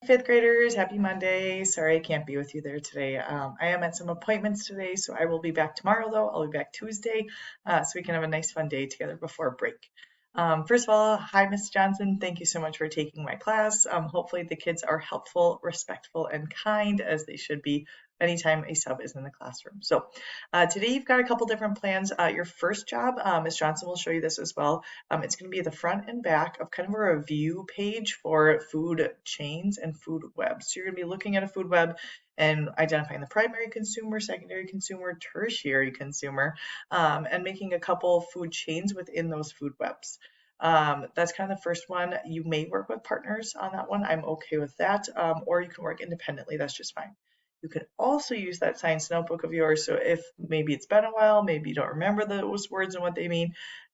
Fifth graders, happy Monday. Sorry I can't be with you there today. I am at some appointments today, so I will be back tomorrow though. I'll be back Tuesday, so we can have a nice fun day together before break. First of all, hi Miss Johnson. Thank you so much for taking my class. Hopefully the kids are helpful, respectful, and kind as they should be anytime a sub is in the classroom. So today you've got a couple different plans. Your first job, Ms. Johnson will show you this as well. It's going to be the front and back of kind of a review page for food chains and food webs. So you're going to be looking at a food web and identifying the primary consumer, secondary consumer, tertiary consumer, and making a couple food chains within those food webs. That's kind of the first one. You may work with partners on that one. I'm okay with that. Or you can work independently. That's just fine. You can also use that science notebook of yours. So if maybe it's been a while, maybe you don't remember those words and what they mean,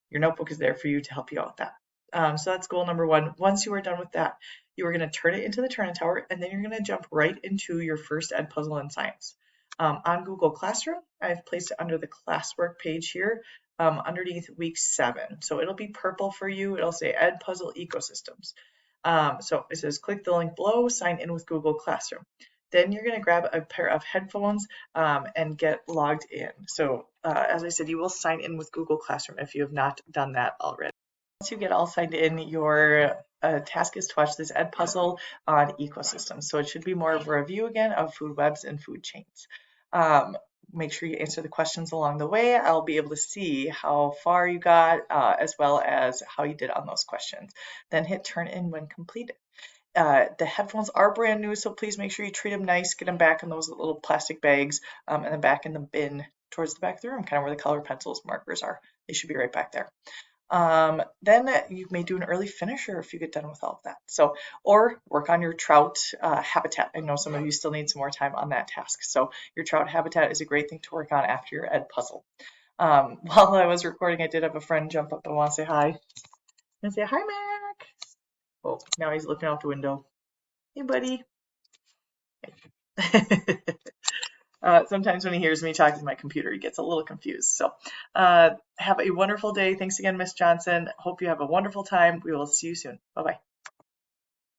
your notebook is there for you to help you out with that. So that's goal number one. Once you are done with that, you are going to turn it into the Turnitin Tower, and then you're going to jump right into your first Edpuzzle in science. On Google Classroom, I've placed it under the classwork page here underneath week 7. So it'll be purple for you. It'll say Edpuzzle Ecosystems. So it says click the link below, sign in with Google Classroom. Then you're going to grab a pair of headphones and get logged in. So as I said, you will sign in with Google Classroom if you have not done that already. Once you get all signed in, your task is to watch this Edpuzzle on ecosystems. So it should be more of a review again of food webs and food chains. Make sure you answer the questions along the way. I'll be able to see how far you got as well as how you did on those questions. Then hit turn in when completed. The headphones are brand new, so please make sure you treat them nice, get them back in those little plastic bags, and then back in the bin towards the back of the room, kind of where the color pencils markers are. They should be right back there. Then you may do an early finisher if you get done with all of that. So, or work on your trout habitat. I know some of you still need some more time on that task. So your trout habitat is a great thing to work on after your Edpuzzle. While I was recording, I did have a friend jump up and want to say hi. And say, hi, Mac. Oh, now he's looking out the window. Hey, buddy. Sometimes when he hears me talking to my computer, he gets a little confused. So have a wonderful day. Thanks again, Miss Johnson. Hope you have a wonderful time. We will see you soon. Bye-bye.